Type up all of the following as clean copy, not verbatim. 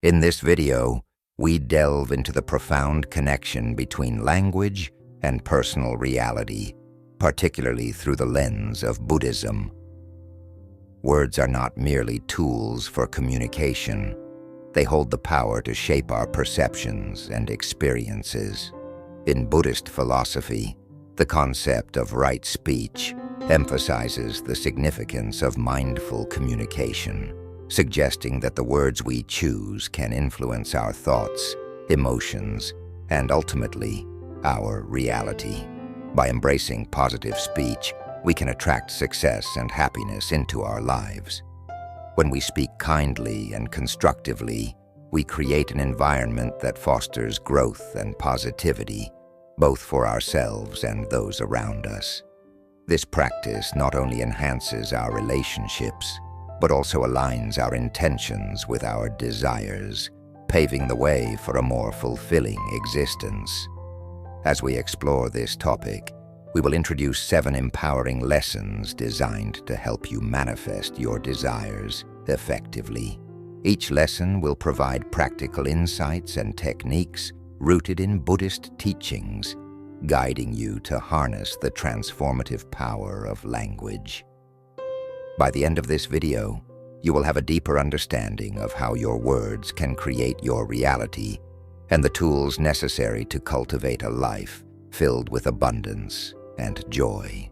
In this video, we delve into the profound connection between language and personal reality, particularly through the lens of Buddhism. Words are not merely tools for communication. They hold the power to shape our perceptions and experiences. In Buddhist philosophy, the concept of right speech emphasizes the significance of mindful communication, suggesting that the words we choose can influence our thoughts, emotions, and ultimately, our reality. By embracing positive speech, we can attract success and happiness into our lives. When we speak kindly and constructively, we create an environment that fosters growth and positivity, both for ourselves and those around us. This practice not only enhances our relationships, but also aligns our intentions with our desires, paving the way for a more fulfilling existence. As we explore this topic, we will introduce 7 empowering lessons designed to help you manifest your desires effectively. Each lesson will provide practical insights and techniques rooted in Buddhist teachings, guiding you to harness the transformative power of language. By the end of this video, you will have a deeper understanding of how your words can create your reality and the tools necessary to cultivate a life filled with abundance and joy.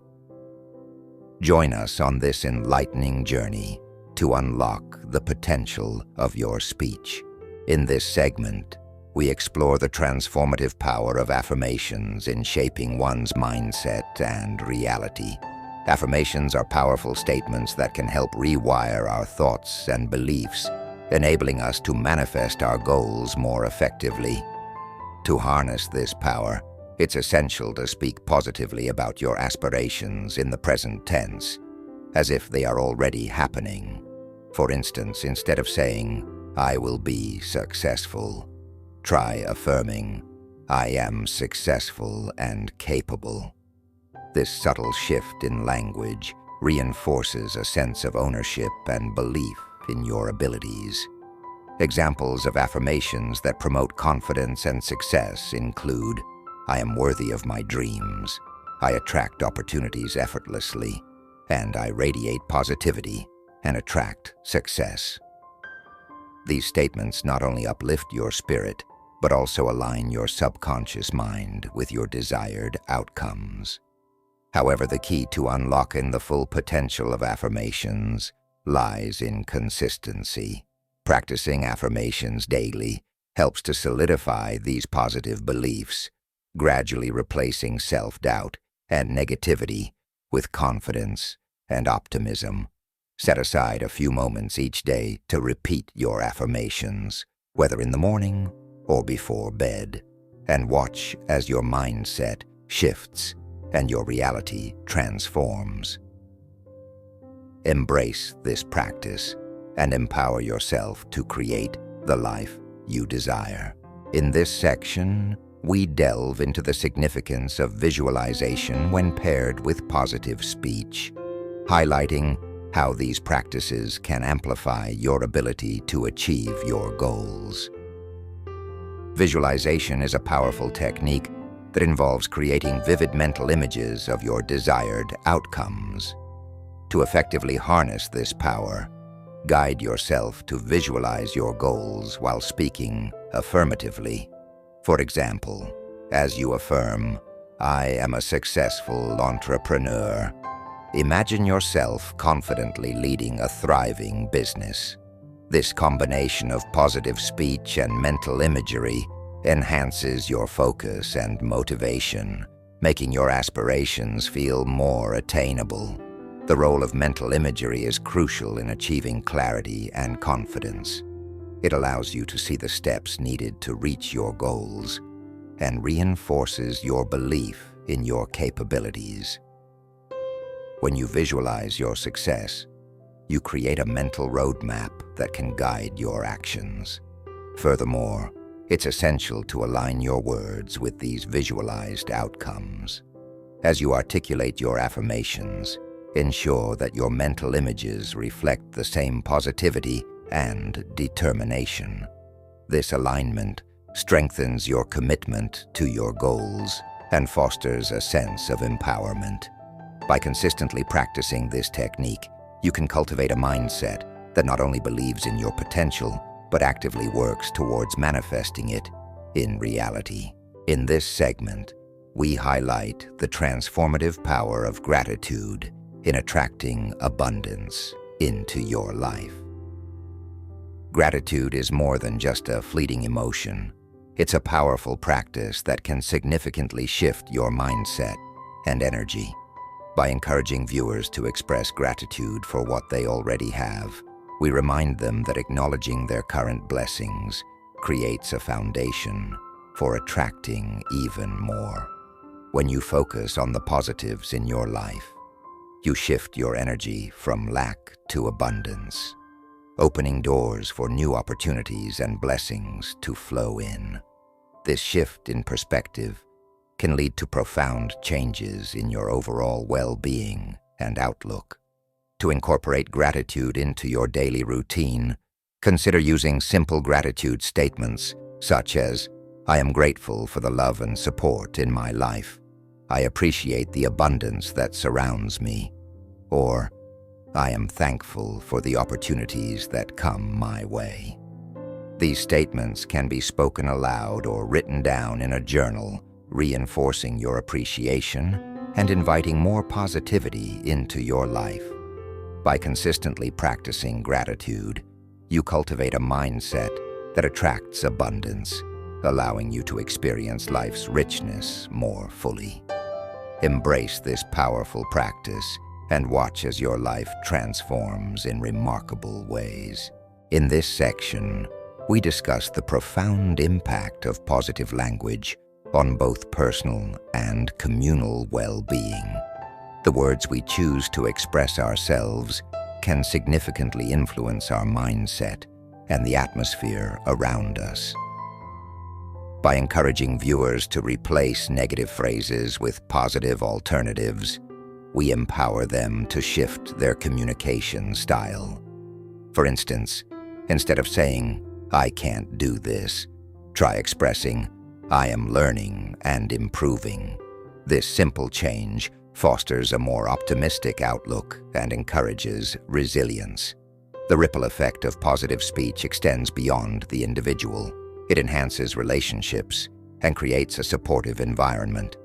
Join us on this enlightening journey to unlock the potential of your speech. In this segment, we explore the transformative power of affirmations in shaping one's mindset and reality. Affirmations are powerful statements that can help rewire our thoughts and beliefs, enabling us to manifest our goals more effectively. To harness this power, it's essential to speak positively about your aspirations in the present tense, as if they are already happening. For instance, instead of saying, "I will be successful," try affirming, "I am successful and capable." This subtle shift in language reinforces a sense of ownership and belief in your abilities. Examples of affirmations that promote confidence and success include, "I am worthy of my dreams," "I attract opportunities effortlessly," and "I radiate positivity and attract success." These statements not only uplift your spirit, but also align your subconscious mind with your desired outcomes. However, the key to unlocking the full potential of affirmations lies in consistency. Practicing affirmations daily helps to solidify these positive beliefs, gradually replacing self-doubt and negativity with confidence and optimism. Set aside a few moments each day to repeat your affirmations, whether in the morning or before bed, and watch as your mindset shifts and your reality transforms. Embrace this practice and empower yourself to create the life you desire. In this section, we delve into the significance of visualization when paired with positive speech, highlighting how these practices can amplify your ability to achieve your goals. Visualization is a powerful technique that involves creating vivid mental images of your desired outcomes. To effectively harness this power, guide yourself to visualize your goals while speaking affirmatively. For example, as you affirm, "I am a successful entrepreneur," imagine yourself confidently leading a thriving business. This combination of positive speech and mental imagery enhances your focus and motivation, making your aspirations feel more attainable. The role of mental imagery is crucial in achieving clarity and confidence. It allows you to see the steps needed to reach your goals and reinforces your belief in your capabilities. When you visualize your success, you create a mental roadmap that can guide your actions. Furthermore, it's essential to align your words with these visualized outcomes. As you articulate your affirmations, ensure that your mental images reflect the same positivity and determination. This alignment strengthens your commitment to your goals and fosters a sense of empowerment. By consistently practicing this technique, you can cultivate a mindset that not only believes in your potential, but actively works towards manifesting it in reality. In this segment, we highlight the transformative power of gratitude in attracting abundance into your life. Gratitude is more than just a fleeting emotion. It's a powerful practice that can significantly shift your mindset and energy. By encouraging viewers to express gratitude for what they already have, we remind them that acknowledging their current blessings creates a foundation for attracting even more. When you focus on the positives in your life, you shift your energy from lack to abundance, opening doors for new opportunities and blessings to flow in. This shift in perspective can lead to profound changes in your overall well-being and outlook. To incorporate gratitude into your daily routine, consider using simple gratitude statements such as, "I am grateful for the love and support in my life. I appreciate the abundance that surrounds me," or "I am thankful for the opportunities that come my way." These statements can be spoken aloud or written down in a journal, reinforcing your appreciation and inviting more positivity into your life. By consistently practicing gratitude, you cultivate a mindset that attracts abundance, allowing you to experience life's richness more fully. Embrace this powerful practice and watch as your life transforms in remarkable ways. In this section, we discuss the profound impact of positive language on both personal and communal well-being. The words we choose to express ourselves can significantly influence our mindset and the atmosphere around us. By encouraging viewers to replace negative phrases with positive alternatives, we empower them to shift their communication style. For instance, instead of saying, "I can't do this," try expressing, "I am learning and improving." This simple change fosters a more optimistic outlook and encourages resilience. The ripple effect of positive speech extends beyond the individual. It enhances relationships and creates a supportive environment.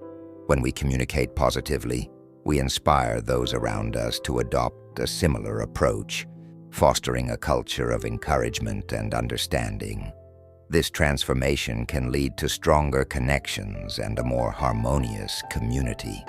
When we communicate positively, we inspire those around us to adopt a similar approach, fostering a culture of encouragement and understanding. This transformation can lead to stronger connections and a more harmonious community.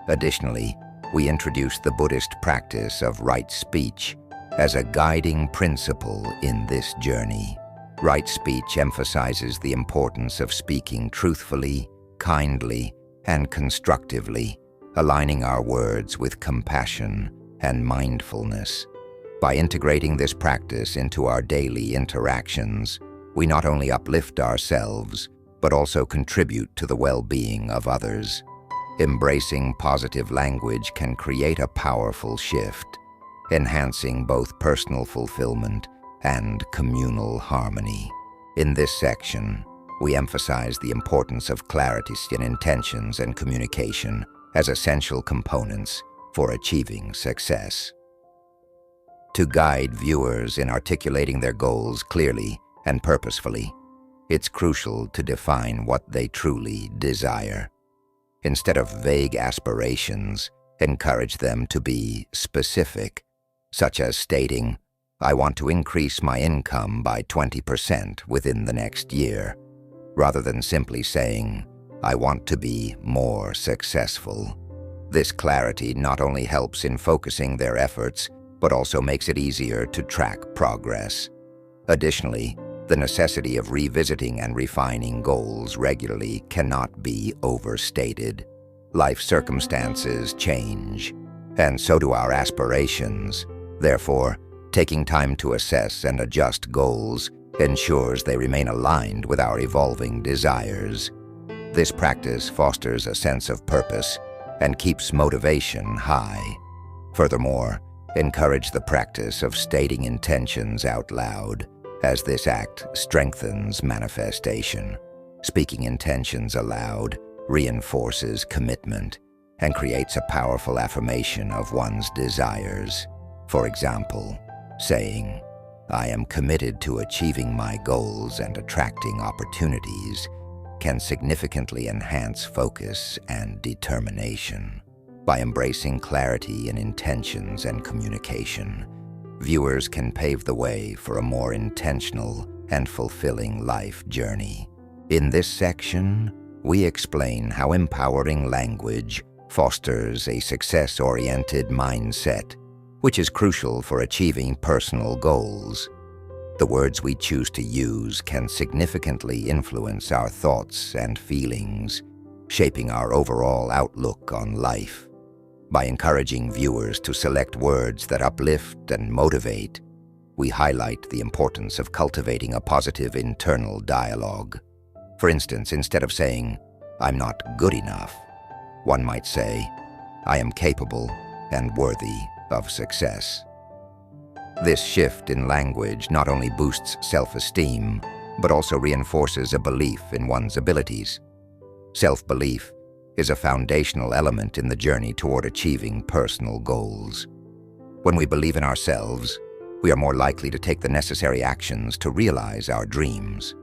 Additionally, we introduce the Buddhist practice of right speech as a guiding principle in this journey. Right speech emphasizes the importance of speaking truthfully, kindly, and constructively, aligning our words with compassion and mindfulness. By integrating this practice into our daily interactions, we not only uplift ourselves, but also contribute to the well-being of others. Embracing positive language can create a powerful shift, enhancing both personal fulfillment and communal harmony. In this section, we emphasize the importance of clarity in intentions and communication as essential components for achieving success. To guide viewers in articulating their goals clearly and purposefully, it's crucial to define what they truly desire. Instead of vague aspirations, encourage them to be specific, such as stating, "I want to increase my income by 20% within the next year," rather than simply saying, "I want to be more successful." This clarity not only helps in focusing their efforts, but also makes it easier to track progress. Additionally, the necessity of revisiting and refining goals regularly cannot be overstated. Life circumstances change, and so do our aspirations. Therefore, taking time to assess and adjust goals ensures they remain aligned with our evolving desires. This practice fosters a sense of purpose and keeps motivation high. Furthermore, encourage the practice of stating intentions out loud as this act strengthens manifestation. Speaking intentions aloud reinforces commitment and creates a powerful affirmation of one's desires. For example, saying, "I am committed to achieving my goals and attracting opportunities," can significantly enhance focus and determination. By embracing clarity in intentions and communication, viewers can pave the way for a more intentional and fulfilling life journey. In this section, we explain how empowering language fosters a success-oriented mindset, which is crucial for achieving personal goals. The words we choose to use can significantly influence our thoughts and feelings, shaping our overall outlook on life. By encouraging viewers to select words that uplift and motivate, we highlight the importance of cultivating a positive internal dialogue. For instance, instead of saying, "I'm not good enough," one might say, "I am capable and worthy of success." This shift in language not only boosts self-esteem, but also reinforces a belief in one's abilities. Self-belief is a foundational element in the journey toward achieving personal goals. When we believe in ourselves, we are more likely to take the necessary actions to realize our dreams.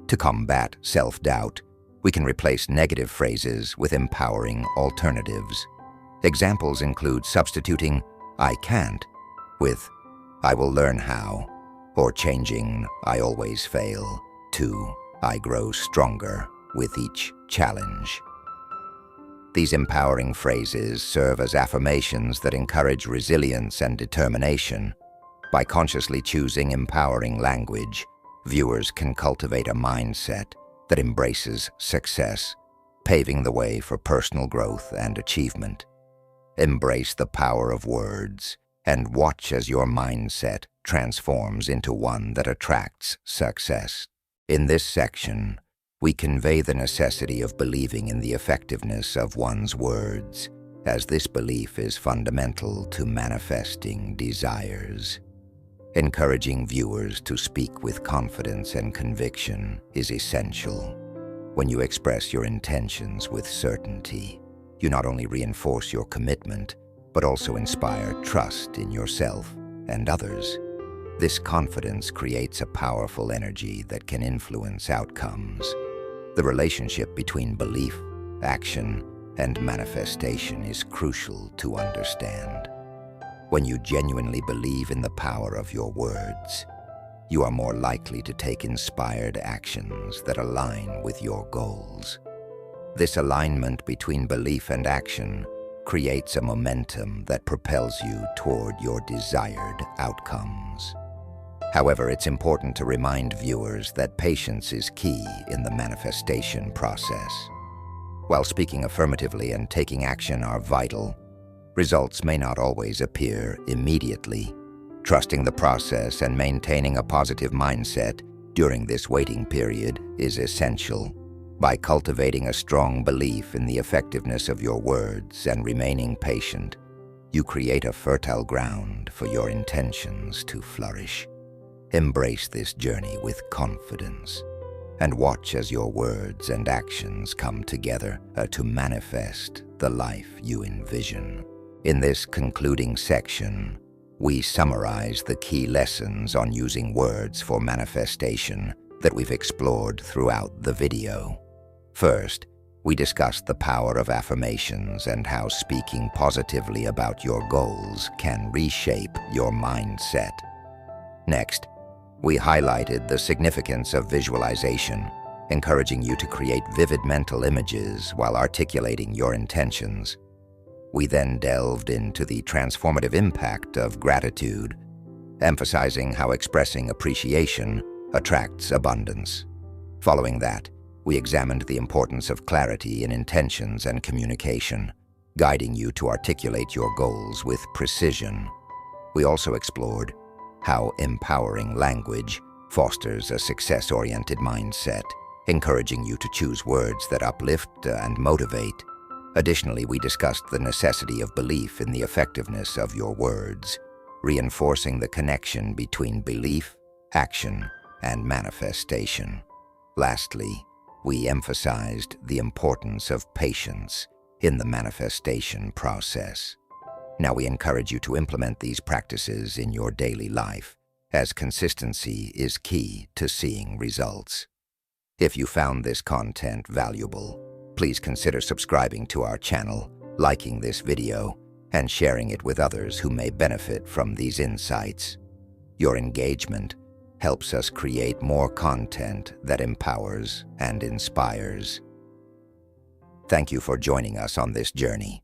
To combat self-doubt, we can replace negative phrases with empowering alternatives. Examples include substituting "I can't" with "I will learn how," or changing "I always fail" to "I grow stronger with each challenge." These empowering phrases serve as affirmations that encourage resilience and determination. By consciously choosing empowering language, viewers can cultivate a mindset that embraces success, paving the way for personal growth and achievement. Embrace the power of words and watch as your mindset transforms into one that attracts success. In this section, we convey the necessity of believing in the effectiveness of one's words, as this belief is fundamental to manifesting desires. Encouraging viewers to speak with confidence and conviction is essential. When you express your intentions with certainty, you not only reinforce your commitment, but also inspire trust in yourself and others. This confidence creates a powerful energy that can influence outcomes. The relationship between belief, action, and manifestation is crucial to understand. When you genuinely believe in the power of your words, you are more likely to take inspired actions that align with your goals. This alignment between belief and action creates a momentum that propels you toward your desired outcomes. However, it's important to remind viewers that patience is key in the manifestation process. While speaking affirmatively and taking action are vital, results may not always appear immediately. Trusting the process and maintaining a positive mindset during this waiting period is essential. By cultivating a strong belief in the effectiveness of your words and remaining patient, you create a fertile ground for your intentions to flourish. Embrace this journey with confidence and watch as your words and actions come together to manifest the life you envision. In this concluding section, we summarize the key lessons on using words for manifestation that we've explored throughout the video. First, we discussed the power of affirmations and how speaking positively about your goals can reshape your mindset. Next, we highlighted the significance of visualization, encouraging you to create vivid mental images while articulating your intentions. We then delved into the transformative impact of gratitude, emphasizing how expressing appreciation attracts abundance. Following that, we examined the importance of clarity in intentions and communication, guiding you to articulate your goals with precision. We also explored how empowering language fosters a success-oriented mindset, encouraging you to choose words that uplift and motivate. Additionally, we discussed the necessity of belief in the effectiveness of your words, reinforcing the connection between belief, action, and manifestation. Lastly, we emphasized the importance of patience in the manifestation process. Now we encourage you to implement these practices in your daily life, as consistency is key to seeing results. If you found this content valuable, please consider subscribing to our channel, liking this video, and sharing it with others who may benefit from these insights. Your engagement helps us create more content that empowers and inspires. Thank you for joining us on this journey.